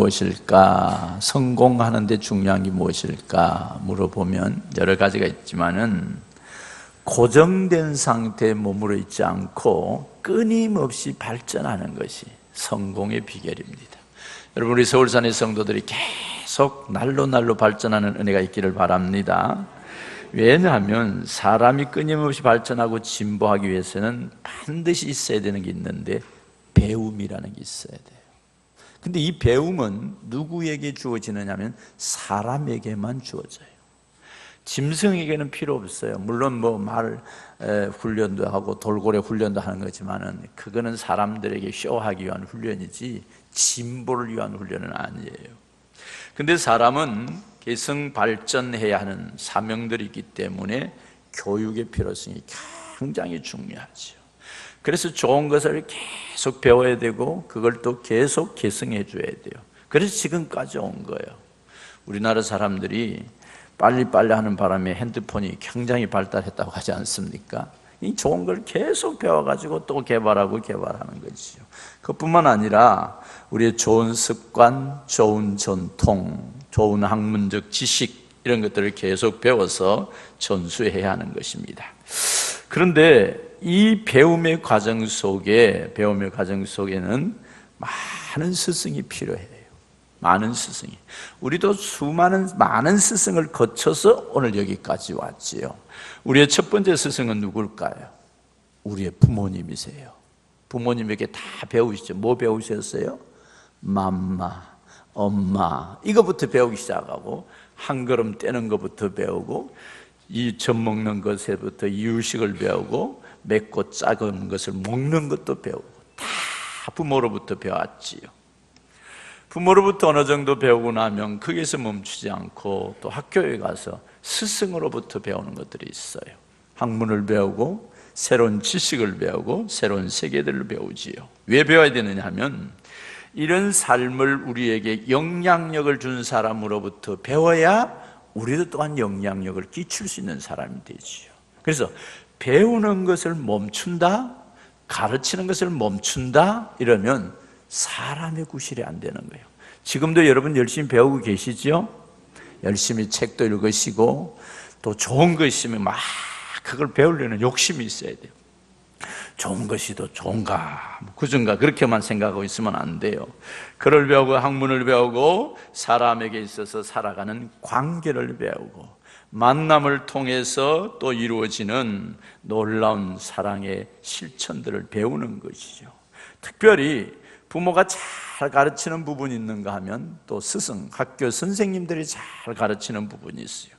무엇일까? 성공하는 데 중요한 게 무엇일까? 물어보면 여러 가지가 있지만은 고정된 상태에 머무르 있지 않고 끊임없이 발전하는 것이 성공의 비결입니다. 여러분, 우리 서울산의 성도들이 계속 날로 발전하는 은혜가 있기를 바랍니다. 왜냐하면 사람이 끊임없이 발전하고 진보하기 위해서는 반드시 있어야 되는 게 있는데 배움이라는 게 있어야 돼요. 근데 이 배움은 누구에게 주어지느냐면 사람에게만 주어져요. 짐승에게는 필요 없어요. 물론 말 훈련도 하고 돌고래 훈련도 하는 거지만은 그거는 사람들에게 쇼하기 위한 훈련이지 진보를 위한 훈련은 아니에요. 근데 사람은 개성 발전해야 하는 사명들이 있기 때문에 교육의 필요성이 굉장히 중요하죠. 그래서 좋은 것을 계속 배워야 되고 그걸 또 계속 개성해 줘야 돼요. 그래서 지금까지 온 거예요. 우리나라 사람들이 빨리빨리 하는 바람에 핸드폰이 굉장히 발달했다고 하지 않습니까? 이 좋은 걸 계속 배워가지고 또 개발하는 것이죠. 그뿐만 아니라 우리의 좋은 습관, 좋은 전통, 좋은 학문적 지식 이런 것들을 계속 배워서 전수해야 하는 것입니다. 그런데 이 배움의 과정 속에는 많은 스승이 필요해요. 많은 스승이. 우리도 많은 스승을 거쳐서 오늘 여기까지 왔지요. 우리의 첫 번째 스승은 누굴까요? 우리의 부모님이세요. 부모님에게 다 배우시죠. 뭐 배우셨어요? 맘마, 엄마, 이거부터 배우기 시작하고 한 걸음 떼는 것부터 배우고 이 젖 먹는 것에부터 이유식을 배우고 맵고 작은 것을 먹는 것도 배우고 다 부모로부터 배웠지요. 부모로부터 어느 정도 배우고 나면 거기서 멈추지 않고 또 학교에 가서 스승으로부터 배우는 것들이 있어요. 학문을 배우고 새로운 지식을 배우고 새로운 세계들을 배우지요. 왜 배워야 되느냐 하면 이런 삶을 우리에게 영향력을 준 사람으로부터 배워야 우리도 또한 영향력을 끼칠 수 있는 사람이 되지요. 그래서 배우는 것을 멈춘다, 가르치는 것을 멈춘다 이러면 사람의 구실이 안 되는 거예요. 지금도 여러분 열심히 배우고 계시죠? 열심히 책도 읽으시고 또 좋은 거 있으면 막 그걸 배우려는 욕심이 있어야 돼요. 좋은 것이 더 좋은가 그전가 그렇게만 생각하고 있으면 안 돼요. 글을 배우고 학문을 배우고 사람에게 있어서 살아가는 관계를 배우고 만남을 통해서 또 이루어지는 놀라운 사랑의 실천들을 배우는 것이죠. 특별히 부모가 잘 가르치는 부분이 있는가 하면 또 스승, 학교 선생님들이 잘 가르치는 부분이 있어요.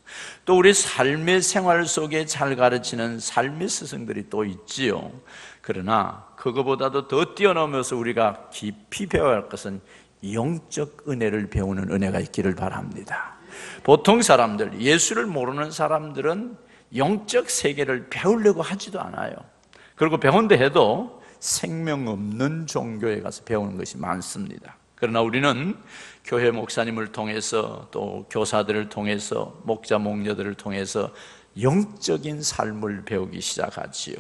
또 우리 삶의 생활 속에 잘 가르치는 삶의 스승들이 또 있지요. 그러나 그거보다도 더 뛰어넘어서 우리가 깊이 배워야 할 것은 영적 은혜를 배우는 은혜가 있기를 바랍니다. 보통 사람들, 예수를 모르는 사람들은 영적 세계를 배우려고 하지도 않아요. 그리고 배운다 해도 생명 없는 종교에 가서 배우는 것이 많습니다. 그러나 우리는 교회 목사님을 통해서 또 교사들을 통해서 목자 목녀들을 통해서 영적인 삶을 배우기 시작하지요.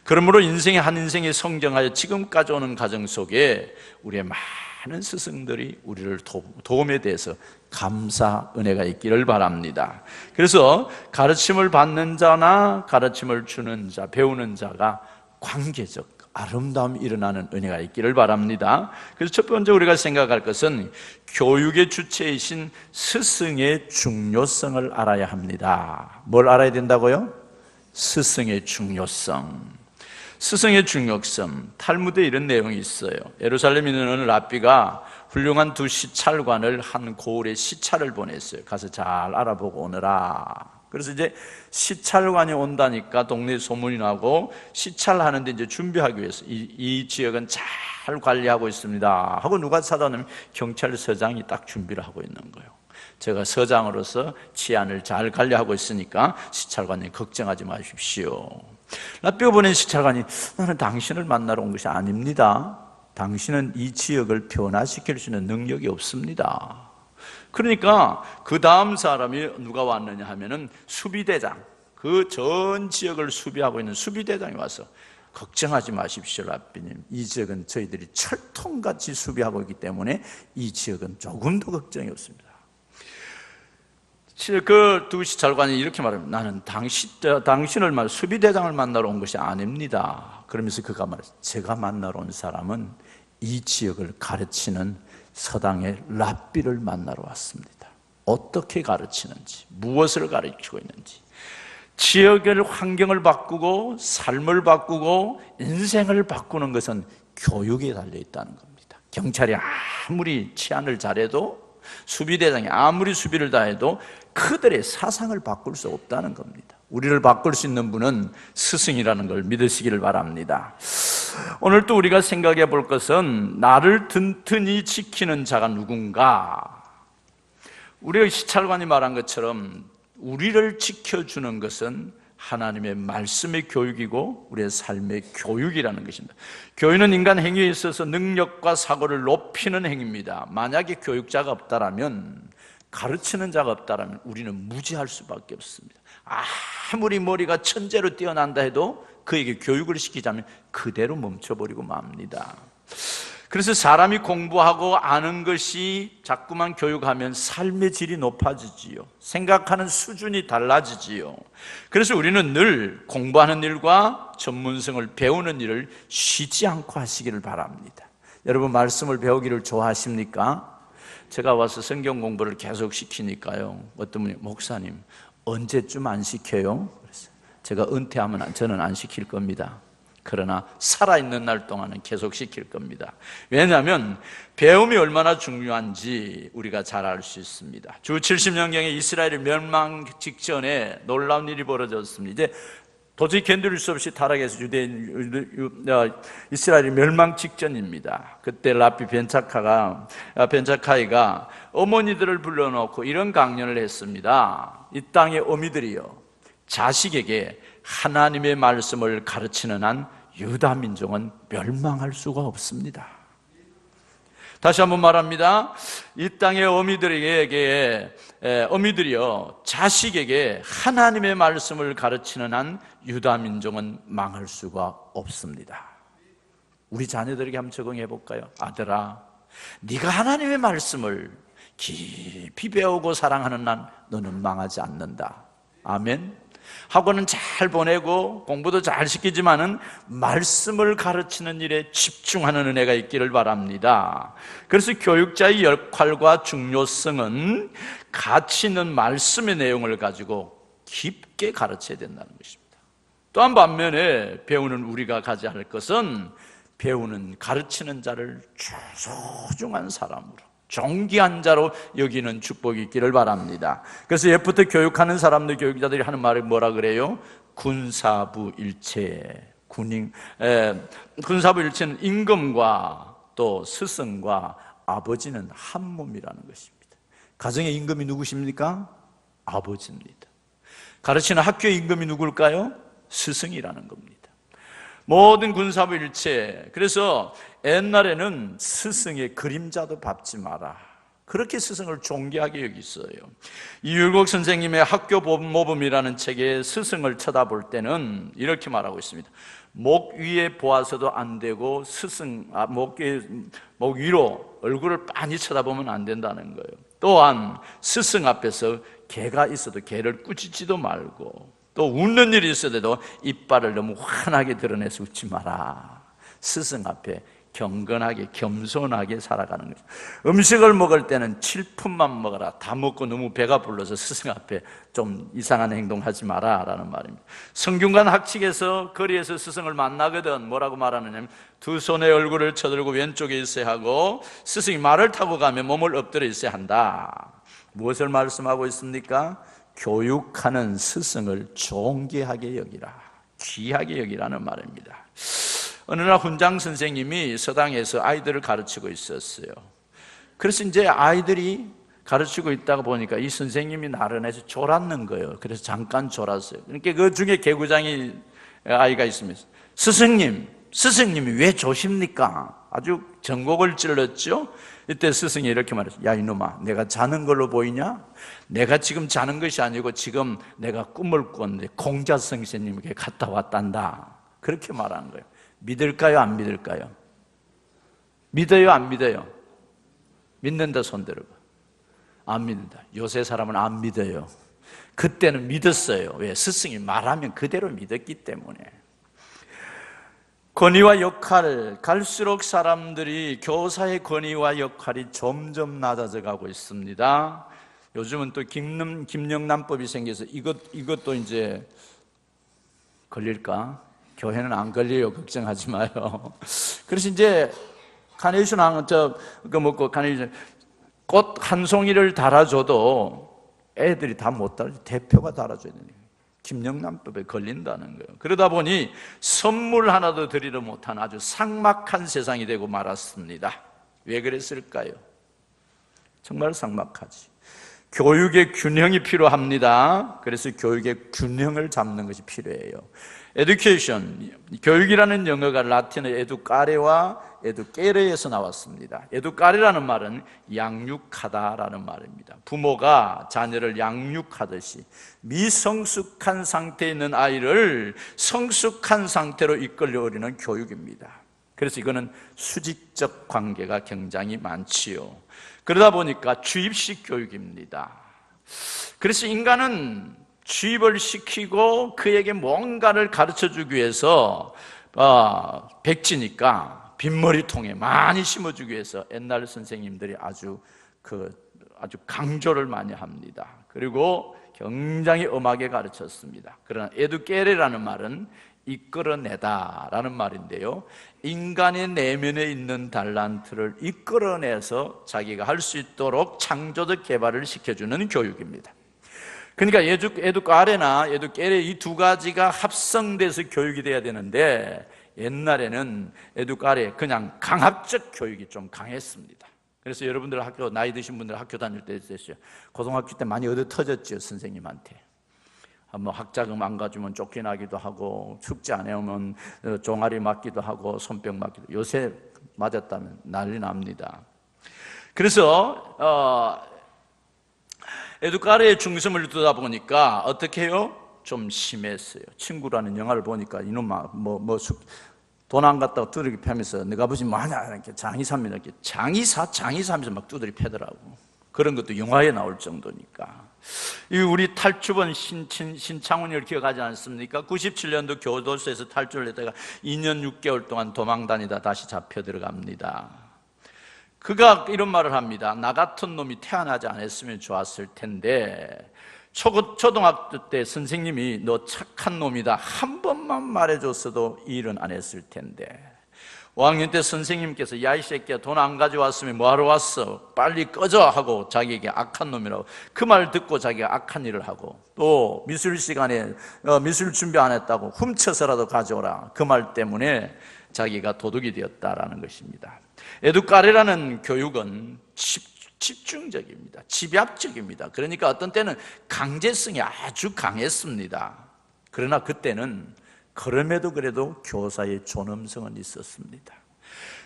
그러므로 한 인생이 성장하여 지금까지 오는 과정 속에 우리의 많은 스승들이 우리를 도움에 대해서 감사 은혜가 있기를 바랍니다. 그래서 가르침을 받는 자나 가르침을 주는 자, 배우는 자가 관계적 아름다움이 일어나는 은혜가 있기를 바랍니다. 그래서 첫 번째 우리가 생각할 것은 교육의 주체이신 스승의 중요성을 알아야 합니다. 뭘 알아야 된다고요? 스승의 중요성. 스승의 중요성. 탈무드에 이런 내용이 있어요. 예루살렘에 있는 어느 랍비가 훌륭한 두 시찰관을 한 고을에 시찰을 보냈어요. 가서 잘 알아보고 오너라. 그래서 이제 시찰관이 온다니까 동네에 소문이 나고 시찰하는데 이제 준비하기 위해서 이 지역은 잘 관리하고 있습니다 하고 누가 찾아오면 경찰서장이 딱 준비를 하고 있는 거예요. 제가 서장으로서 치안을 잘 관리하고 있으니까 시찰관님 걱정하지 마십시오. 랍비가 보낸 시찰관이 나는 당신을 만나러 온 것이 아닙니다. 당신은 이 지역을 변화시킬 수 있는 능력이 없습니다. 그러니까 그 다음 사람이 누가 왔느냐 하면은 수비대장, 그 전 지역을 수비하고 있는 수비대장이 와서 걱정하지 마십시오, 랍비님. 이 지역은 저희들이 철통같이 수비하고 있기 때문에 이 지역은 조금 더 걱정이 없습니다. 그 두 시찰관이 이렇게 말합니다. 나는 당신을 수비대장을 만나러 온 것이 아닙니다. 그러면서 그가 말했어요. 제가 만나러 온 사람은 이 지역을 가르치는 서당의 랍비를 만나러 왔습니다. 어떻게 가르치는지, 무엇을 가르치고 있는지, 지역의 환경을 바꾸고 삶을 바꾸고 인생을 바꾸는 것은 교육에 달려있다는 겁니다. 경찰이 아무리 치안을 잘해도, 수비대장이 아무리 수비를 다해도 그들의 사상을 바꿀 수 없다는 겁니다. 우리를 바꿀 수 있는 분은 스승이라는 걸 믿으시기를 바랍니다. 오늘 또 우리가 생각해 볼 것은 나를 든든히 지키는 자가 누군가. 우리가 시찰관이 말한 것처럼 우리를 지켜주는 것은 하나님의 말씀의 교육이고 우리의 삶의 교육이라는 것입니다. 교육은 인간 행위에 있어서 능력과 사고를 높이는 행위입니다. 만약에 교육자가 없다라면, 가르치는 자가 없다라면 우리는 무지할 수밖에 없습니다. 아무리 머리가 천재로 뛰어난다 해도 그에게 교육을 시키자면 그대로 멈춰버리고 맙니다. 그래서 사람이 공부하고 아는 것이 자꾸만 교육하면 삶의 질이 높아지지요. 생각하는 수준이 달라지지요. 그래서 우리는 늘 공부하는 일과 전문성을 배우는 일을 쉬지 않고 하시기를 바랍니다. 여러분, 말씀을 배우기를 좋아하십니까? 제가 와서 성경 공부를 계속 시키니까요, 어떤 분이 목사님 언제쯤 안 시켜요? 그랬어요. 제가 은퇴하면 저는 안 시킬 겁니다. 그러나 살아있는 날 동안은 계속 시킬 겁니다. 왜냐하면 배움이 얼마나 중요한지 우리가 잘 알 수 있습니다. 주 70년경에 이스라엘이 멸망 직전에 놀라운 일이 벌어졌습니다. 이제 도저히 견딜 수 없이 타락해서 이스라엘이 멸망 직전입니다. 그때 랍비 벤차카이가 어머니들을 불러놓고 이런 강연을 했습니다. 이 땅의 어미들이요, 자식에게 하나님의 말씀을 가르치는 한 유다 민족은 멸망할 수가 없습니다. 다시 한번 말합니다. 이 땅의 어미들이요, 자식에게 하나님의 말씀을 가르치는 한 유다 민족은 망할 수가 없습니다. 우리 자녀들에게 한번 적용해 볼까요? 아들아, 네가 하나님의 말씀을 깊이 배우고 사랑하는 한 너는 망하지 않는다. 아멘. 학원은 잘 보내고 공부도 잘 시키지만은 말씀을 가르치는 일에 집중하는 은혜가 있기를 바랍니다. 그래서 교육자의 역할과 중요성은 가치 있는 말씀의 내용을 가지고 깊게 가르쳐야 된다는 것입니다. 또한 반면에 배우는 우리가 가져야 할 것은 배우는, 가르치는 자를 소중한 사람으로, 존귀한 자로 여기는 축복이 있기를 바랍니다. 그래서 옛부터 교육하는 사람들, 교육자들이 하는 말이 뭐라 그래요? 군사부일체. 군사부일체는 임금과 또 스승과 아버지는 한 몸이라는 것입니다. 가정의 임금이 누구십니까? 아버지입니다. 가르치는 학교의 임금이 누굴까요? 스승이라는 겁니다. 모든 군사부일체. 그래서 옛날에는 스승의 그림자도 밟지 마라, 그렇게 스승을 존귀하게 여겼어요. 이율곡 선생님의 학교 모범이라는 책에 스승을 쳐다볼 때는 이렇게 말하고 있습니다. 목 위에 보아서도 안 되고 목 위로 얼굴을 빤히 쳐다보면 안 된다는 거예요. 또한 스승 앞에서 개가 있어도 개를 꾸짖지도 말고, 또 웃는 일이 있어도 이빨을 너무 환하게 드러내서 웃지 마라. 스승 앞에 경건하게 겸손하게 살아가는 거죠. 음식을 먹을 때는 7푼만 먹어라. 다 먹고 너무 배가 불러서 스승 앞에 좀 이상한 행동하지 마라 라는 말입니다. 성균관 학칙에서 거리에서 스승을 만나거든 뭐라고 말하느냐면, 두 손에 얼굴을 쳐들고 왼쪽에 있어야 하고, 스승이 말을 타고 가면 몸을 엎드려 있어야 한다. 무엇을 말씀하고 있습니까? 교육하는 스승을 존귀하게 여기라, 귀하게 여기라는 말입니다. 어느 날 훈장 선생님이 서당에서 아이들을 가르치고 있었어요. 그래서 이제 아이들이 가르치고 있다가 보니까 이 선생님이 나른해서 졸았는 거예요. 그래서 잠깐 졸았어요. 그러니까 그 중에 개구장이 아이가 있으면서, 스승님이 왜 조십니까? 아주 전곡을 찔렀죠. 이때 스승이 이렇게 말했어요. 야 이놈아, 내가 자는 걸로 보이냐? 내가 지금 자는 것이 아니고 지금 내가 꿈을 꿨는데 공자성 선생님에게 갔다 왔단다. 그렇게 말하는 거예요. 믿을까요? 안 믿을까요? 믿어요? 안 믿어요? 믿는다 손 들어봐. 안 믿는다. 요새 사람은 안 믿어요. 그때는 믿었어요. 왜? 스승이 말하면 그대로 믿었기 때문에. 권위와 역할, 갈수록 사람들이 교사의 권위와 역할이 점점 낮아져 가고 있습니다. 요즘은 또 김영란법이 생겨서 이것도 이제 걸릴까? 교회는 안 걸려요. 걱정하지 마요. 그래서 이제 카네이션 카네이션 꽃 한 송이를 달아줘도 애들이 다 못 달아. 대표가 달아줘야 되는 거예요. 김영란법에 걸린다는 거예요. 그러다 보니 선물 하나도 드리려 못한 아주 삭막한 세상이 되고 말았습니다. 왜 그랬을까요? 정말 삭막하지. 교육의 균형이 필요합니다. 그래서 교육의 균형을 잡는 것이 필요해요. education, 교육이라는 영어가 라틴어 educare와 educare에서 나왔습니다. educare라는 말은 양육하다라는 말입니다. 부모가 자녀를 양육하듯이 미성숙한 상태에 있는 아이를 성숙한 상태로 이끌려오려는 교육입니다. 그래서 이거는 수직적 관계가 굉장히 많지요. 그러다 보니까 주입식 교육입니다. 그래서 인간은 주입을 시키고 그에게 뭔가를 가르쳐주기 위해서 백지니까 빗머리통에 많이 심어주기 위해서 옛날 선생님들이 아주 강조를 많이 합니다. 그리고 굉장히 엄하게 가르쳤습니다. 그러나 에두케레라는 말은 이끌어내다라는 말인데요, 인간의 내면에 있는 달란트를 이끌어내서 자기가 할 수 있도록 창조적 개발을 시켜주는 교육입니다. 그러니까 에두카레나 에두케레 이 두 가지가 합성돼서 교육이 돼야 되는데, 옛날에는 에두카레 그냥 강압적 교육이 좀 강했습니다. 그래서 여러분들 나이 드신 분들 학교 다닐 때 있으시죠? 고등학교 때 많이 얻어 터졌죠, 선생님한테. 학자금 안 가주면 쫓겨나기도 하고, 숙제 안 해오면 종아리 맞기도 하고, 손뼉 맞기도. 요새 맞았다면 난리 납니다. 그래서 에두카레의 중심을 두다 보니까 어떻게 해요? 좀 심했어요. 친구라는 영화를 보니까 이놈아 돈 안 갖다가 두드리 패면서 내가 아버지 뭐하냐 이렇게 장의사입니다. 이렇게 장의사하면서 막 두드리 패더라고. 그런 것도 영화에 나올 정도니까. 우리 탈주본 신창훈이를 기억하지 않습니까? 97년도 교도소에서 탈주를 했다가 2년 6개월 동안 도망 다니다 다시 잡혀 들어갑니다. 그가 이런 말을 합니다. 나 같은 놈이 태어나지 않았으면 좋았을 텐데, 초등학교 때 선생님이 너 착한 놈이다 한 번만 말해줬어도 이 일은 안 했을 텐데, 5학년 때 선생님께서 야 이 새끼야 돈 안 가져왔으면 뭐하러 왔어? 빨리 꺼져 하고 자기에게 악한 놈이라고, 그 말 듣고 자기가 악한 일을 하고, 또 미술 시간에 미술 준비 안 했다고 훔쳐서라도 가져오라, 그 말 때문에 자기가 도둑이 되었다라는 것입니다. 에두카레라는 교육은 집중적입니다. 집약적입니다. 그러니까 어떤 때는 강제성이 아주 강했습니다. 그러나 그때는 그럼에도 그래도 교사의 존엄성은 있었습니다.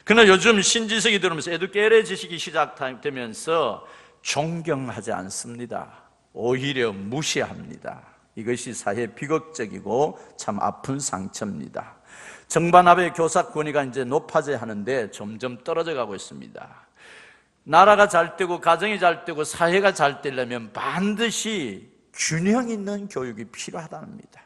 그러나 요즘 신지식이 들어오면서 에두케레 지식이 시작되면서 존경하지 않습니다. 오히려 무시합니다. 이것이 사회의 비극적이고 참 아픈 상처입니다. 정반합의 교사 권위가 이제 높아져야 하는데 점점 떨어져 가고 있습니다. 나라가 잘 되고 가정이 잘 되고 사회가 잘 되려면 반드시 균형 있는 교육이 필요하답니다.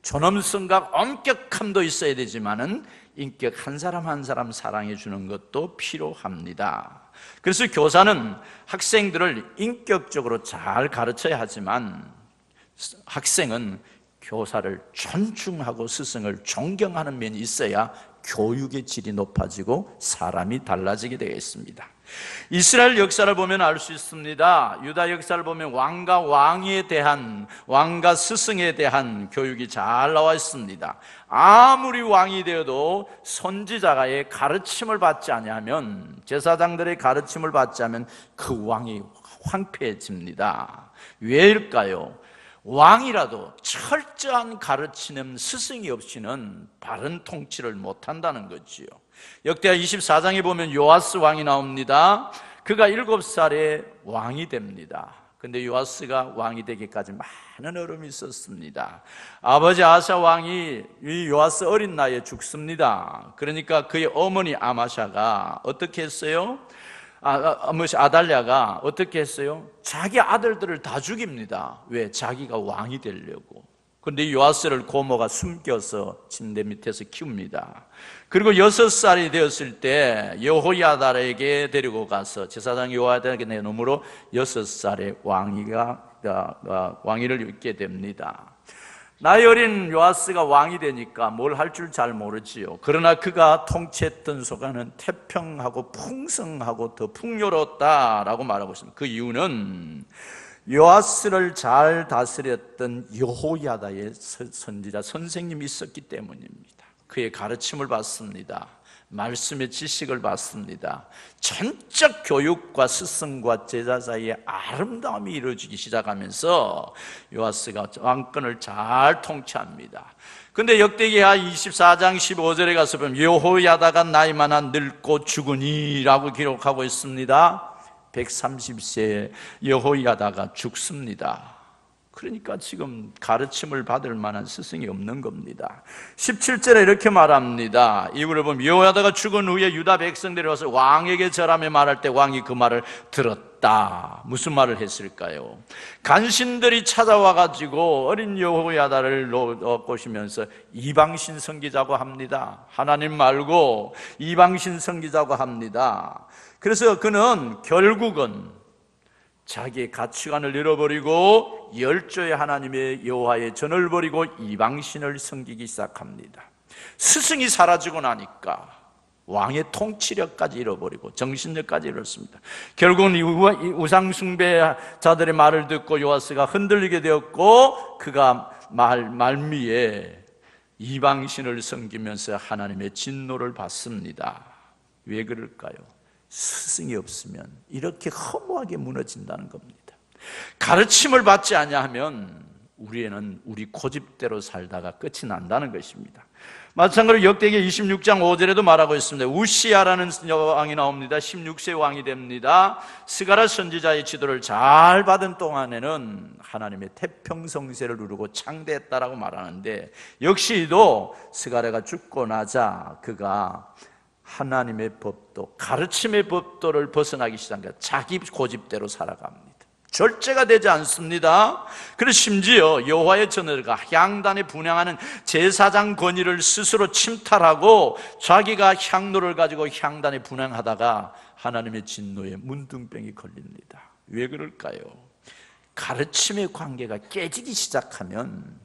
존엄성과 엄격함도 있어야 되지만은 인격 한 사람 한 사람 사랑해 주는 것도 필요합니다. 그래서 교사는 학생들을 인격적으로 잘 가르쳐야 하지만 학생은 교사를 존중하고 스승을 존경하는 면이 있어야 교육의 질이 높아지고 사람이 달라지게 되겠습니다. 이스라엘 역사를 보면 알 수 있습니다. 유다 역사를 보면 왕과 왕에 대한, 왕과 스승에 대한 교육이 잘 나와 있습니다. 아무리 왕이 되어도 선지자의 가르침을 받지 아니하면, 제사장들의 가르침을 받지 않으면 그 왕이 황폐해집니다. 왜일까요? 왕이라도 철저한 가르치는 스승이 없이는 바른 통치를 못한다는 거지요. 역대하 24장에 보면 요아스 왕이 나옵니다. 그가 7살에 왕이 됩니다. 근데 요아스가 왕이 되기까지 많은 어려움이 있었습니다. 아버지 아사 왕이 이 요아스 어린 나이에 죽습니다. 그러니까 그의 어머니 아마샤가 어떻게 했어요? 아달랴가 어떻게 했어요? 자기 아들들을 다 죽입니다. 왜? 자기가 왕이 되려고. 그런데 요아스를 고모가 숨겨서 침대 밑에서 키웁니다. 그리고 6살이 되었을 때 여호야다에게 데리고 가서 제사장 여호야다에게 내놓음으로 6살의 왕위를 입게 됩니다. 나이 어린 요아스가 왕이 되니까 뭘 할 줄 잘 모르지요. 그러나 그가 통치했던 소가는 태평하고 풍성하고 더 풍요롭다라고 말하고 있습니다. 그 이유는 요아스를 잘 다스렸던 여호야다의 선지자 선생님이 있었기 때문입니다. 그의 가르침을 받습니다. 말씀의 지식을 받습니다. 전적 교육과 스승과 제자 사이에 아름다움이 이루어지기 시작하면서 요아스가 왕권을 잘 통치합니다. 근데 역대기하 24장 15절에 가서 보면 여호야다가 나이 많아 늙고 죽으니 라고 기록하고 있습니다. 130세에 여호야다가 죽습니다. 그러니까 지금 가르침을 받을 만한 스승이 없는 겁니다. 17절에 이렇게 말합니다. 이유를 보면 여호야다가 죽은 후에 유다 백성들이 와서 왕에게 절하며 말할 때 왕이 그 말을 들었다. 무슨 말을 했을까요? 간신들이 찾아와가지고 어린 여호야다를 꼬시면서 이방신 섬기자고 합니다. 하나님 말고 이방신 섬기자고 합니다. 그래서 그는 결국은 자기의 가치관을 잃어버리고 열조의 하나님의 여호와의 전을 버리고 이방신을 섬기기 시작합니다. 스승이 사라지고 나니까 왕의 통치력까지 잃어버리고 정신력까지 잃었습니다. 결국은 우상숭배자들의 말을 듣고 요아스가 흔들리게 되었고 그가 말미에 이방신을 섬기면서 하나님의 진노를 받습니다. 왜 그럴까요? 스승이 없으면 이렇게 허무하게 무너진다는 겁니다. 가르침을 받지 아니하면 우리는 우리 고집대로 살다가 끝이 난다는 것입니다. 마찬가지로 역대기 26장 5절에도 말하고 있습니다. 우시야라는 왕이 나옵니다. 16세 왕이 됩니다. 스가랴 선지자의 지도를 잘 받은 동안에는 하나님의 태평성세를 누르고 창대했다라고 말하는데 역시도 스가랴가 죽고 나자 그가 하나님의 법도 가르침의 법도를 벗어나기 시작합니다. 자기 고집대로 살아갑니다. 절제가 되지 않습니다. 그래서 심지어 여호와의 전을과 향단에 분향하는 제사장 권위를 스스로 침탈하고 자기가 향로를 가지고 향단에 분향하다가 하나님의 진노에 문둥병이 걸립니다. 왜 그럴까요? 가르침의 관계가 깨지기 시작하면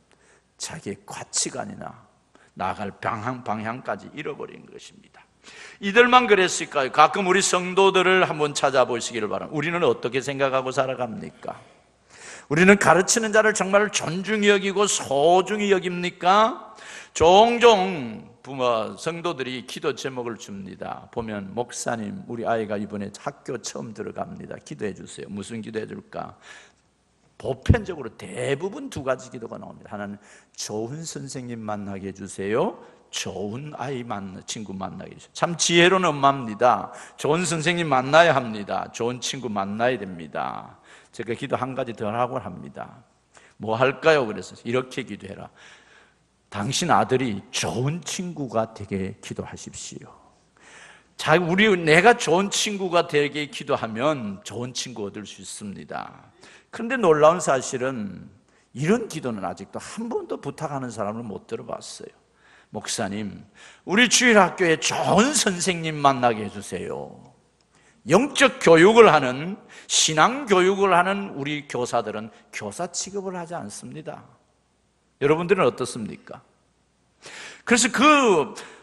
자기의 가치관이나 나아갈 방향까지 잃어버린 것입니다. 이들만 그랬을까요? 가끔 우리 성도들을 한번 찾아보시기를 바랍니다. 우리는 어떻게 생각하고 살아갑니까? 우리는 가르치는 자를 정말 존중히 여기고 소중히 여깁니까? 종종 성도들이 기도 제목을 줍니다. 보면 목사님 우리 아이가 이번에 학교 처음 들어갑니다. 기도해 주세요. 무슨 기도해 줄까? 보편적으로 대부분 두 가지 기도가 나옵니다. 하나는 좋은 선생님 만나게 해주세요. 좋은 친구 만나게 해주세요. 참 지혜로운 엄마입니다. 좋은 선생님 만나야 합니다. 좋은 친구 만나야 됩니다. 제가 기도 한 가지 더 하고 합니다. 뭐 할까요? 그래서 이렇게 기도해라. 당신 아들이 좋은 친구가 되게 기도하십시오. 내가 좋은 친구가 되게 기도하면 좋은 친구 얻을 수 있습니다. 그런데 놀라운 사실은 이런 기도는 아직도 한 번도 부탁하는 사람을 못 들어봤어요. 목사님, 우리 주일학교에 좋은 선생님 만나게 해주세요. 영적 교육을 하는, 신앙 교육을 하는 우리 교사들은 교사 취급을 하지 않습니다. 여러분들은 어떻습니까? 그래서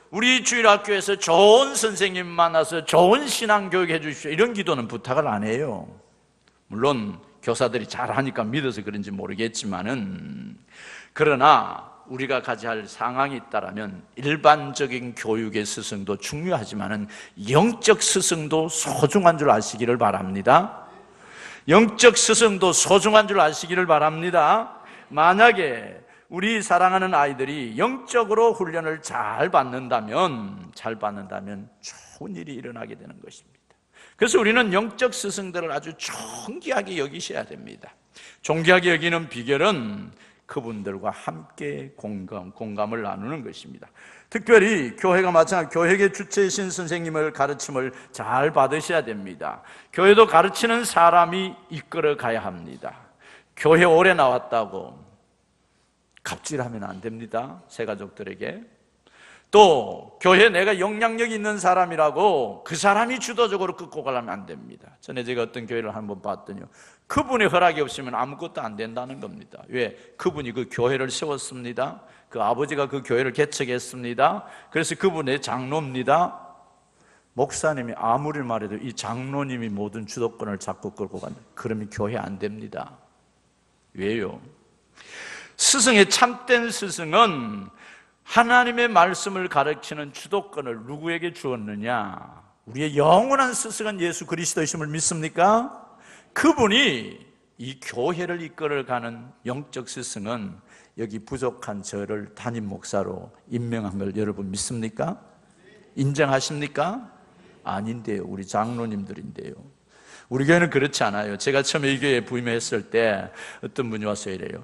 우리 주일학교에서 좋은 선생님 만나서 좋은 신앙 교육 해주십시오. 이런 기도는 부탁을 안 해요. 물론 교사들이 잘하니까 믿어서 그런지 모르겠지만은, 그러나 우리가 가져야 할 상황이 있다라면 일반적인 교육의 스승도 중요하지만은 영적 스승도 소중한 줄 아시기를 바랍니다. 영적 스승도 소중한 줄 아시기를 바랍니다. 만약에 우리 사랑하는 아이들이 영적으로 훈련을 잘 받는다면 좋은 일이 일어나게 되는 것입니다. 그래서 우리는 영적 스승들을 아주 존귀하게 여기셔야 됩니다. 존귀하게 여기는 비결은 그분들과 함께 공감을 나누는 것입니다. 특별히 교회가 마찬가지 교회의 주체이신 선생님을 가르침을 잘 받으셔야 됩니다. 교회도 가르치는 사람이 이끌어 가야 합니다. 교회 오래 나왔다고 갑질하면 안 됩니다. 새 가족들에게. 또 교회에 내가 영향력이 있는 사람이라고 그 사람이 주도적으로 끌고 가려면 안 됩니다. 전에 제가 어떤 교회를 한번 봤더니요, 그분의 허락이 없으면 아무것도 안 된다는 겁니다. 왜? 그분이 그 교회를 세웠습니다. 그 아버지가 그 교회를 개척했습니다. 그래서 그분의 장로입니다. 목사님이 아무리 말해도 이 장로님이 모든 주도권을 잡고 끌고 간다, 그러면 교회 안 됩니다. 왜요? 스승의 참된 스승은 하나님의 말씀을 가르치는 주도권을 누구에게 주었느냐? 우리의 영원한 스승은 예수 그리스도이심을 믿습니까? 그분이 이 교회를 이끌어가는 영적 스승은 여기 부족한 저를 담임 목사로 임명한 걸 여러분 믿습니까? 인정하십니까? 아닌데요. 우리 장로님들인데요. 우리 교회는 그렇지 않아요. 제가 처음에 이 교회에 부임했을 때 어떤 분이 와서 이래요.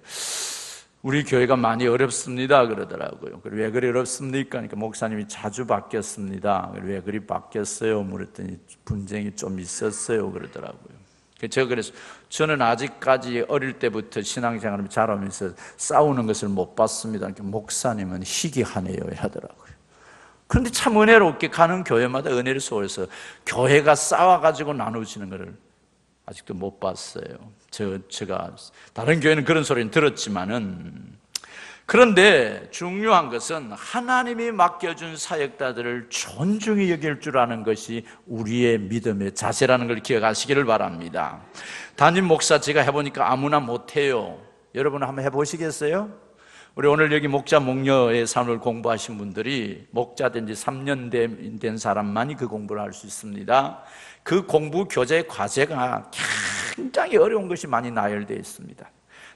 우리 교회가 많이 어렵습니다 그러더라고요. 왜 그리 어렵습니까? 그러니까 목사님이 자주 바뀌었습니다. 왜 그리 바뀌었어요? 물었더니 분쟁이 좀 있었어요 그러더라고요. 제가 그래서 저는 아직까지 어릴 때부터 신앙생활을 잘하면서 싸우는 것을 못 봤습니다. 그러니까 목사님은 희귀하네요 하더라고요. 그런데 참 은혜롭게 가는 교회마다 은혜를 쏘여서 교회가 싸워가지고 나누시는 것을 아직도 못 봤어요. 제가 다른 교회는 그런 소리는 들었지만은, 그런데 중요한 것은 하나님이 맡겨준 사역자들을 존중히 여길 줄 아는 것이 우리의 믿음의 자세라는 걸 기억하시기를 바랍니다. 담임 목사 제가 해보니까 아무나 못해요. 여러분 한번 해보시겠어요? 우리 오늘 여기 목자 목녀의 삶을 공부하신 분들이 목자 된 지 3년 된 사람만이 그 공부를 할 수 있습니다. 그 공부 교재 과제가 굉장히 어려운 것이 많이 나열되어 있습니다.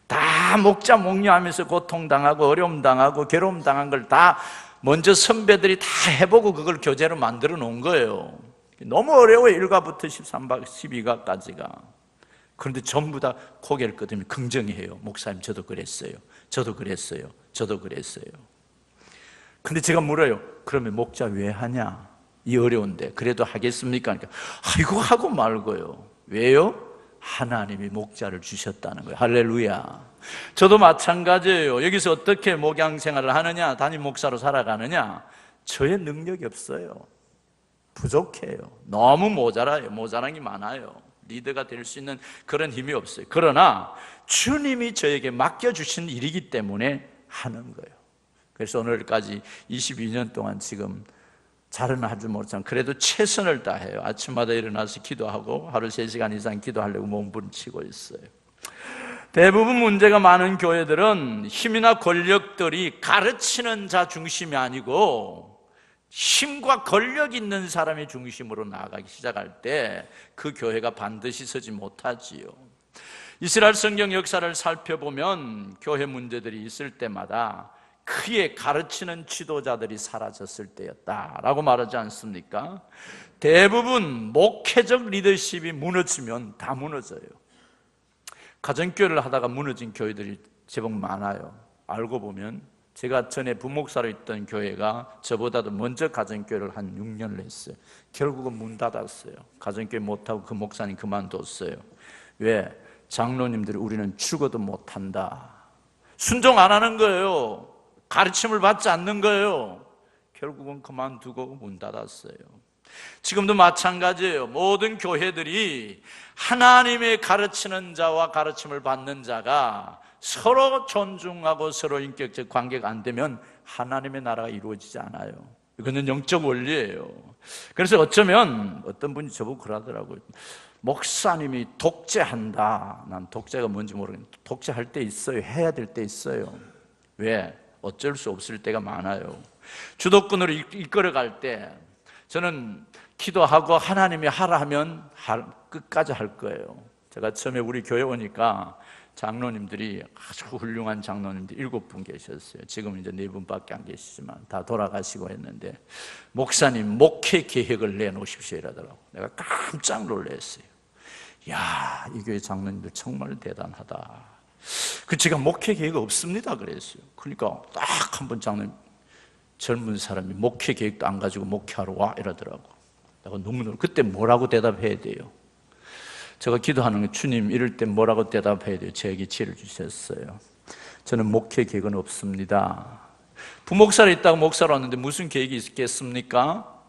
다 목자 목녀하면서 고통당하고 어려움당하고 괴로움당한 걸 다 먼저 선배들이 다 해보고 그걸 교재로 만들어 놓은 거예요. 너무 어려워요. 1가부터 13가 12가까지가. 그런데 전부 다 고개를 끄덕이며 긍정해요. 목사님 저도 그랬어요. 저도 그랬어요. 저도 그랬어요. 근데 제가 물어요. 그러면 목자 왜 하냐? 이 어려운데 그래도 하겠습니까? 그러니까 아이고 하고 말고요. 왜요? 하나님이 목자를 주셨다는 거예요. 할렐루야. 저도 마찬가지예요. 여기서 어떻게 목양 생활을 하느냐, 담임 목사로 살아가느냐, 저의 능력이 없어요. 부족해요. 너무 모자라요. 모자란 게 많아요. 리더가 될 수 있는 그런 힘이 없어요. 그러나 주님이 저에게 맡겨주신 일이기 때문에 하는 거예요. 그래서 오늘까지 22년 동안 지금 잘은 하지 못하지만 그래도 최선을 다해요. 아침마다 일어나서 기도하고 하루 3시간 이상 기도하려고 몸부림치고 있어요. 대부분 문제가 많은 교회들은 힘이나 권력들이 가르치는 자 중심이 아니고 힘과 권력 있는 사람의 중심으로 나아가기 시작할 때 그 교회가 반드시 서지 못하지요. 이스라엘 성경 역사를 살펴보면 교회 문제들이 있을 때마다 그의 가르치는 지도자들이 사라졌을 때였다라고 말하지 않습니까? 대부분 목회적 리더십이 무너지면 다 무너져요. 가정교회를 하다가 무너진 교회들이 제법 많아요. 알고 보면 제가 전에 부목사로 있던 교회가 저보다도 먼저 가정교회를 한 6년을 했어요. 결국은 문 닫았어요. 가정교회 못하고 그 목사님 그만뒀어요. 왜? 장로님들이 우리는 죽어도 못한다. 순종 안 하는 거예요. 가르침을 받지 않는 거예요. 결국은 그만두고 문 닫았어요. 지금도 마찬가지예요. 모든 교회들이 하나님의 가르치는 자와 가르침을 받는 자가 서로 존중하고 서로 인격적 관계가 안 되면 하나님의 나라가 이루어지지 않아요. 이거는 영적 원리예요. 그래서 어쩌면 어떤 분이 저보고 그러더라고요. 목사님이 독재한다. 난 독재가 뭔지 모르겠는데 독재할 때 있어요. 해야 될 때 있어요. 왜? 어쩔 수 없을 때가 많아요. 주도권으로 이끌어갈 때 저는 기도하고 하나님이 하라 하면 끝까지 할 거예요. 제가 처음에 우리 교회 오니까 장로님들이 아주 훌륭한 장로님들 7분 계셨어요. 지금 이제 4분밖에 안 계시지만 다 돌아가시고 했는데, 목사님 목회 계획을 내놓으십시오 이러더라고. 내가 깜짝 놀랐어요. 야, 이 교회 장로님들 정말 대단하다. 제가 목회 계획 없습니다 그랬어요. 그러니까 딱 한 번 장로님, 젊은 사람이 목회 계획도 안 가지고 목회하러 와 이러더라고. 내가 너무 그때 뭐라고 대답해야 돼요? 제가 기도하는 게, 주님 이럴 때 뭐라고 대답해야 돼요? 저에게 지혜를 주셨어요. 저는 목회 계획은 없습니다. 부목사로 있다가 목사로 왔는데 무슨 계획이 있겠습니까?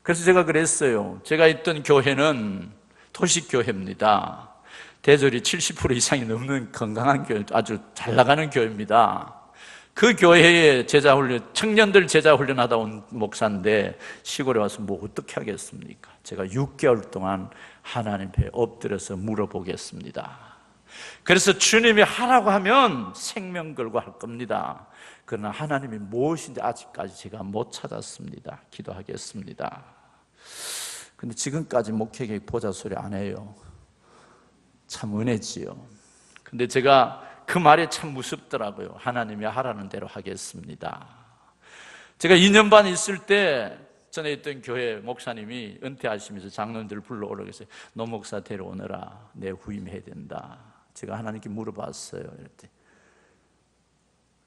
그래서 제가 그랬어요. 제가 있던 교회는 도시교회입니다. 대졸이 70% 이상이 넘는 건강한 교회, 아주 잘 나가는 교회입니다. 그 교회에 청년들 제자 훈련하다 온 목사인데 시골에 와서 뭐 어떻게 하겠습니까? 제가 6개월 동안 하나님 앞에 엎드려서 물어보겠습니다. 그래서 주님이 하라고 하면 생명 걸고 할 겁니다. 그러나 하나님이 무엇인지 아직까지 제가 못 찾았습니다. 기도하겠습니다. 근데 지금까지 목회계획 보자 소리 안 해요. 참 은혜지요. 근데 제가 그 말이 참 무섭더라고요. 하나님이 하라는 대로 하겠습니다. 제가 2년 반 있을 때 전에 있던 교회 목사님이 은퇴하시면서 장로님들을 불러오라고 했어요. 노 목사 데려오너라. 내 후임해야 된다. 제가 하나님께 물어봤어요. 이랬더니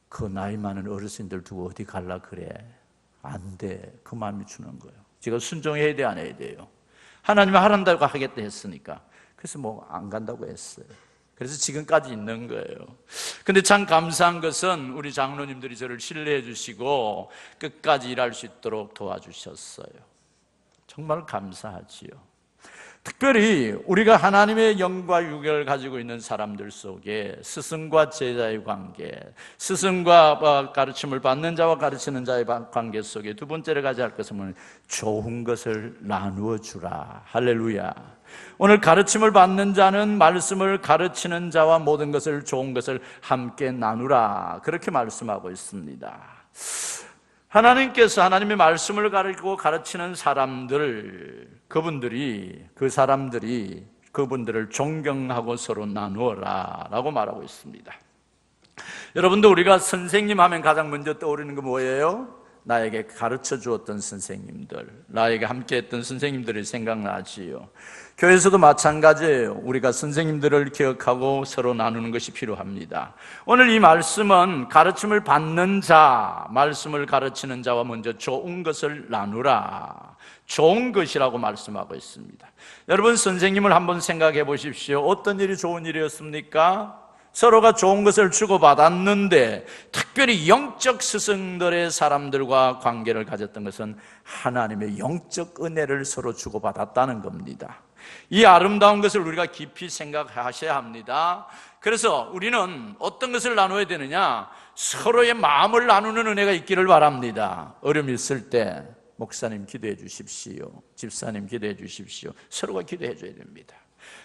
그 나이 많은 어르신들 두고 어디 갈라 그래? 안 돼. 그 마음이 주는 거예요. 제가 순종해야 돼, 안 해야 돼요? 하나님이 하란다고 하겠다 했으니까. 그래서 뭐 안 간다고 했어요. 그래서 지금까지 있는 거예요. 근데 참 감사한 것은 우리 장로님들이 저를 신뢰해 주시고 끝까지 일할 수 있도록 도와주셨어요. 정말 감사하지요. 특별히 우리가 하나님의 영과 육을 가지고 있는 사람들 속에 스승과 제자의 관계, 스승과 가르침을 받는 자와 가르치는 자의 관계 속에 두 번째로 가져야 할 것은 좋은 것을 나누어 주라. 할렐루야. 오늘 가르침을 받는 자는 말씀을 가르치는 자와 모든 것을, 좋은 것을 함께 나누라, 그렇게 말씀하고 있습니다. 하나님께서 하나님의 말씀을 가르치고 가르치는 사람들, 그 사람들이 그분들을 존경하고 서로 나누어라 라고 말하고 있습니다. 여러분도 우리가 선생님 하면 가장 먼저 떠오르는 게 뭐예요? 나에게 가르쳐 주었던 선생님들, 나에게 함께 했던 선생님들이 생각나지요. 교회에서도 마찬가지예요. 우리가 선생님들을 기억하고 서로 나누는 것이 필요합니다. 오늘 이 말씀은 가르침을 받는 자, 말씀을 가르치는 자와 먼저 좋은 것을 나누라, 좋은 것이라고 말씀하고 있습니다. 여러분, 선생님을 한번 생각해 보십시오. 어떤 일이 좋은 일이었습니까? 서로가 좋은 것을 주고받았는데, 특별히 영적 스승들의 사람들과 관계를 가졌던 것은 하나님의 영적 은혜를 서로 주고받았다는 겁니다. 이 아름다운 것을 우리가 깊이 생각하셔야 합니다. 그래서 우리는 어떤 것을 나눠야 되느냐? 서로의 마음을 나누는 은혜가 있기를 바랍니다. 어려움이 있을 때 목사님 기도해 주십시오, 집사님 기도해 주십시오. 서로가 기도해 줘야 됩니다.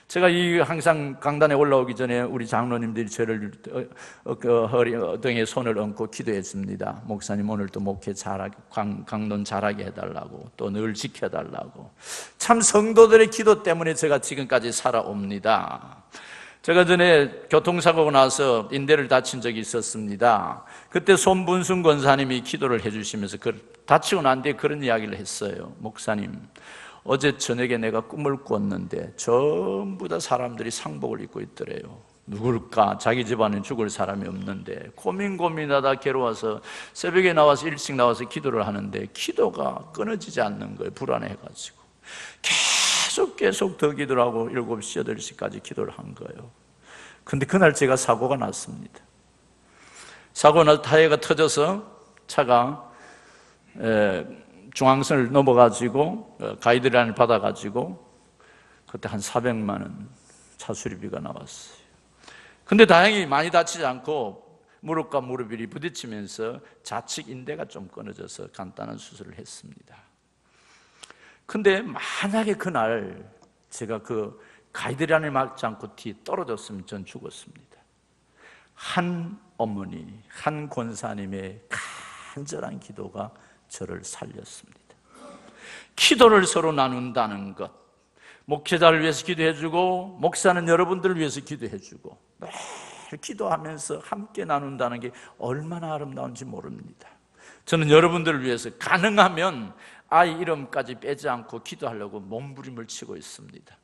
제가 항상 강단에 올라오기 전에 우리 장로님들이 저를 허리 등에 손을 얹고 기도해 줍니다. 목사님 오늘 또 목회 잘하게, 강론 잘하게 해달라고, 또 늘 지켜달라고. 참 성도들의 기도 때문에 제가 지금까지 살아옵니다. 제가 전에 교통사고가 나서 인대를 다친 적이 있었습니다. 그때 손분순 권사님이 기도를 해주시면서 다치고 난 뒤에 그런 이야기를 했어요. 목사님, 어제 저녁에 내가 꿈을 꿨는데 전부 다 사람들이 상복을 입고 있더래요. 누굴까? 자기 집안에 죽을 사람이 없는데 고민하다 괴로워서 새벽에 나와서 일찍 나와서 기도를 하는데 기도가 끊어지지 않는 거예요. 불안해가지고 계속 더 기도를 하고 7시, 8시까지 기도를 한 거예요. 근데 그날 제가 사고가 났습니다. 사고가 나서 타이어가 터져서 차가 중앙선을 넘어가지고 가이드라인을 받아가지고 그때 한 400만 원 차수리비가 나왔어요. 근데 다행히 많이 다치지 않고 무릎과 무릎이 부딪히면서 좌측 인대가 좀 끊어져서 간단한 수술을 했습니다. 근데 만약에 그날 제가 그 가이드라인을 막지 않고 뒤에 떨어졌으면 전 죽었습니다. 한 어머니, 한 권사님의 간절한 기도가 저를 살렸습니다. 기도를 서로 나눈다는 것, 목회자를 위해서 기도해주고 목사는 여러분들을 위해서 기도해주고 매일 기도하면서 함께 나눈다는 게 얼마나 아름다운지 모릅니다. 저는 여러분들을 위해서 가능하면 아이 이름까지 빼지 않고 기도하려고 몸부림을 치고 있습니다.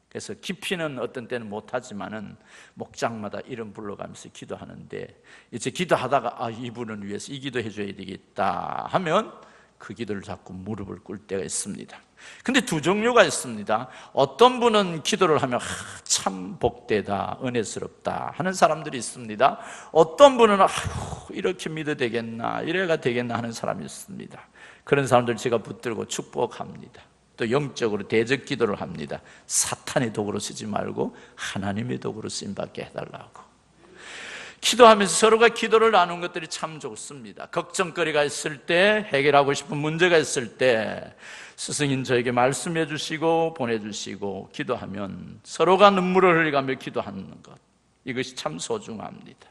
그래서 깊이는 어떤 때는 못하지만은 목장마다 이름 불러가면서 기도하는데, 이제 기도하다가 이분을 위해서 이 기도해 줘야 되겠다 하면 그 기도를 자꾸 무릎을 꿇을 때가 있습니다. 근데 두 종류가 있습니다. 어떤 분은 기도를 하면 참 복되다, 은혜스럽다 하는 사람들이 있습니다. 어떤 분은 이렇게 믿어도 되겠나, 이래가 되겠나 하는 사람이 있습니다. 그런 사람들 제가 붙들고 축복합니다. 또 영적으로 대적 기도를 합니다. 사탄의 도구로 쓰지 말고 하나님의 도구로 쓰임받게 해달라고. 기도하면서 서로가 기도를 나누는 것들이 참 좋습니다. 걱정거리가 있을 때, 해결하고 싶은 문제가 있을 때 스승인 저에게 말씀해 주시고 보내주시고 기도하면 서로가 눈물을 흘리가며 기도하는 것, 이것이 참 소중합니다.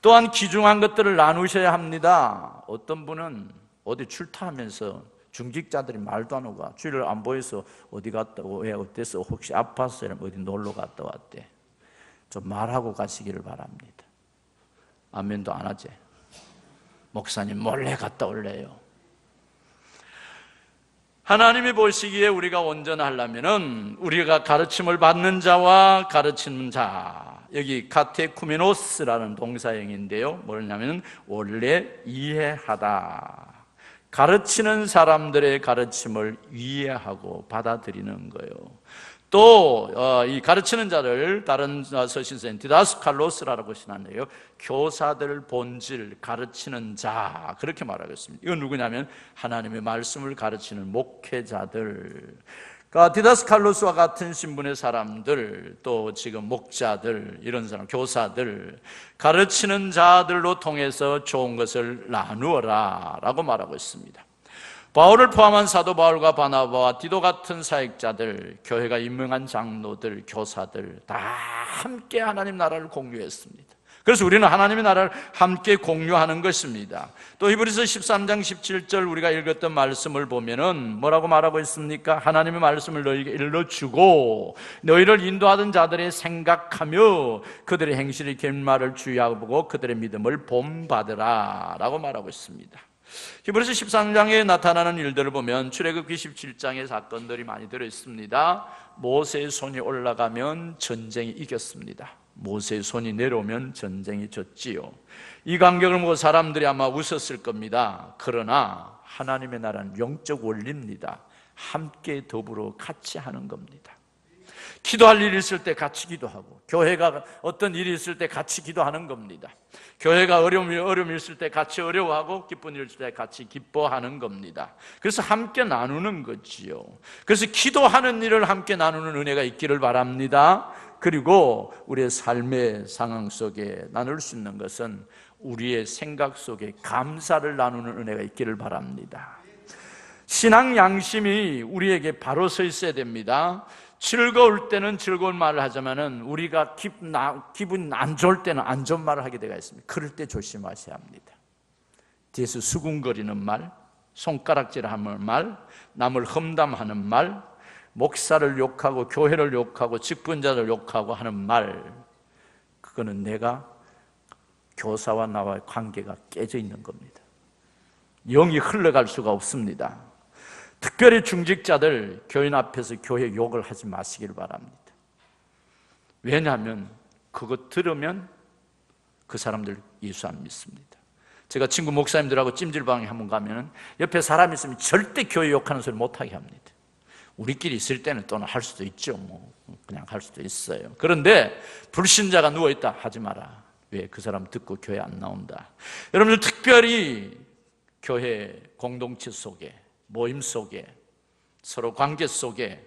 또한 귀중한 것들을 나누셔야 합니다. 어떤 분은 어디 출타하면서 중직자들이 말도 안 하고 주일을 안 보여서 어디 갔다 오고 왜 어땠어, 혹시 아팠어, 이러면 어디 놀러 갔다 왔대. 좀 말하고 가시기를 바랍니다. 아멘도 안 하지. 목사님 몰래 갔다 올래요. 하나님이 보시기에 우리가 온전하려면은 우리가 가르침을 받는 자와 가르치는 자, 여기 카테쿠메노스라는 동사형인데요, 뭐냐면 원래 이해하다, 가르치는 사람들의 가르침을 이해하고 받아들이는 거예요. 또 이 가르치는 자를 다른 서신서엔 디다스칼로스라고 신하네요. 교사들 본질, 가르치는 자, 그렇게 말하고 있습니다. 이건 누구냐면 하나님의 말씀을 가르치는 목회자들, 그러니까 디다스칼로스와 같은 신분의 사람들, 또 지금 목자들, 이런 사람, 교사들, 가르치는 자들로 통해서 좋은 것을 나누어라 라고 말하고 있습니다. 바울을 포함한 사도 바울과 바나바와 디도 같은 사역자들, 교회가 임명한 장로들, 교사들 다 함께 하나님 나라를 공유했습니다. 그래서 우리는 하나님의 나라를 함께 공유하는 것입니다. 또 히브리서 13장 17절 우리가 읽었던 말씀을 보면은 뭐라고 말하고 있습니까? 하나님의 말씀을 너희에게 일러주고 너희를 인도하던 자들의 생각하며 그들의 행실의 결말을 주의하고 그들의 믿음을 본받으라 라고 말하고 있습니다. 히브리서 13장에 나타나는 일들을 보면 출애굽기 17장의 사건들이 많이 들어있습니다. 모세의 손이 올라가면 전쟁이 이겼습니다. 모세의 손이 내려오면 전쟁이 졌지요. 이 간격을 보고 사람들이 아마 웃었을 겁니다. 그러나 하나님의 나라는 영적 원리입니다. 함께 더불어 같이 하는 겁니다. 기도할 일이 있을 때 같이 기도하고, 교회가 어떤 일이 있을 때 같이 기도하는 겁니다. 교회가 어려움이 있을 때 같이 어려워하고, 기쁜 일이 있을 때 같이 기뻐하는 겁니다. 그래서 함께 나누는 거지요. 그래서 기도하는 일을 함께 나누는 은혜가 있기를 바랍니다. 그리고 우리의 삶의 상황 속에 나눌 수 있는 것은 우리의 생각 속에 감사를 나누는 은혜가 있기를 바랍니다. 신앙 양심이 우리에게 바로 서 있어야 됩니다. 즐거울 때는 즐거운 말을 하지만은 우리가 기분 안 좋을 때는 안 좋은 말을 하게 되어 있습니다. 그럴 때 조심하셔야 합니다. 뒤에서 수군거리는 말, 손가락질하는 말, 남을 험담하는 말, 목사를 욕하고 교회를 욕하고 직분자를 욕하고 하는 말, 그거는 내가 교사와 나와의 관계가 깨져 있는 겁니다. 영이 흘러갈 수가 없습니다. 특별히 중직자들 교인 앞에서 교회 욕을 하지 마시길 바랍니다. 왜냐하면 그거 들으면 그 사람들 예수 안 믿습니다. 제가 친구 목사님들하고 찜질방에 한번 가면 옆에 사람이 있으면 절대 교회 욕하는 소리 못하게 합니다. 우리끼리 있을 때는 또는 할 수도 있죠. 그냥 할 수도 있어요. 그런데 불신자가 누워있다 하지 마라. 왜? 그 사람 듣고 교회 안 나온다. 여러분들 특별히 교회 공동체 속에, 모임 속에, 서로 관계 속에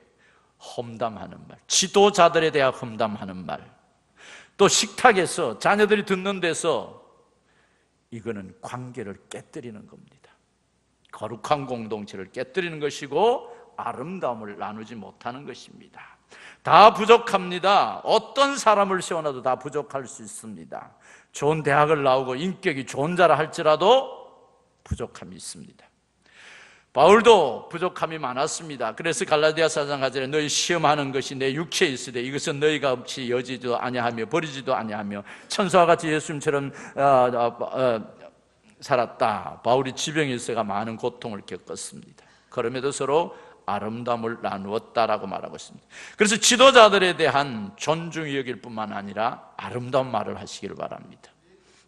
험담하는 말, 지도자들에 대한 험담하는 말, 또 식탁에서 자녀들이 듣는 데서, 이거는 관계를 깨뜨리는 겁니다. 거룩한 공동체를 깨뜨리는 것이고 아름다움을 나누지 못하는 것입니다. 다 부족합니다. 어떤 사람을 세워놔도 다 부족할 수 있습니다. 좋은 대학을 나오고 인격이 좋은 자라 할지라도 부족함이 있습니다. 바울도 부족함이 많았습니다. 그래서 갈라디아서 4장 4절에 너희 시험하는 것이 내 육체에 있으되 이것은 너희가 없이 여지도 아니하며 버리지도 아니하며 천사와 같이 예수님처럼 살았다. 바울이 지병에 있어가 많은 고통을 겪었습니다. 그럼에도 서로 아름다움을 나누었다라고 말하고 있습니다. 그래서 지도자들에 대한 존중이 여길 뿐만 아니라 아름다운 말을 하시기를 바랍니다.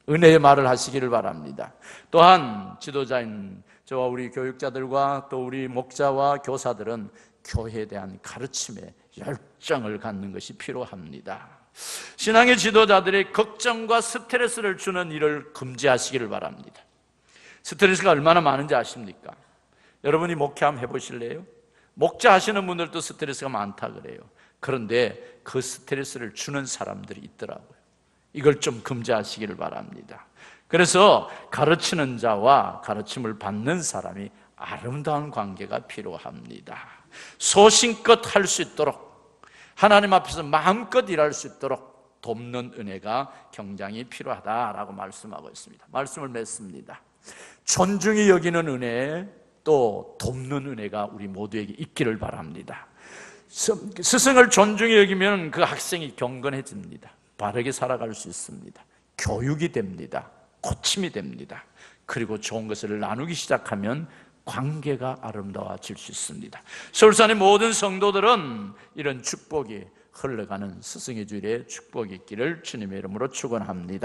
은혜의 말을 하시기를 바랍니다. 또한 지도자인 저와 우리 교육자들과 또 우리 목자와 교사들은 교회에 대한 가르침에 열정을 갖는 것이 필요합니다. 신앙의 지도자들이 걱정과 스트레스를 주는 일을 금지하시기를 바랍니다. 스트레스가 얼마나 많은지 아십니까? 여러분이 목회 한번 해보실래요? 목자 하시는 분들도 스트레스가 많다 그래요. 그런데 그 스트레스를 주는 사람들이 있더라고요. 이걸 좀 금지하시기를 바랍니다. 그래서 가르치는 자와 가르침을 받는 사람이 아름다운 관계가 필요합니다. 소신껏 할 수 있도록, 하나님 앞에서 마음껏 일할 수 있도록 돕는 은혜가 굉장히 필요하다라고 말씀하고 있습니다. 말씀을 맺습니다. 존중이 여기는 은혜, 또 돕는 은혜가 우리 모두에게 있기를 바랍니다. 스승을 존중히 여기면 그 학생이 경건해집니다. 바르게 살아갈 수 있습니다. 교육이 됩니다. 고침이 됩니다. 그리고 좋은 것을 나누기 시작하면 관계가 아름다워질 수 있습니다. 서울산의 모든 성도들은 이런 축복이 흘러가는 스승의 주일에 축복이 있기를 주님의 이름으로 축원합니다.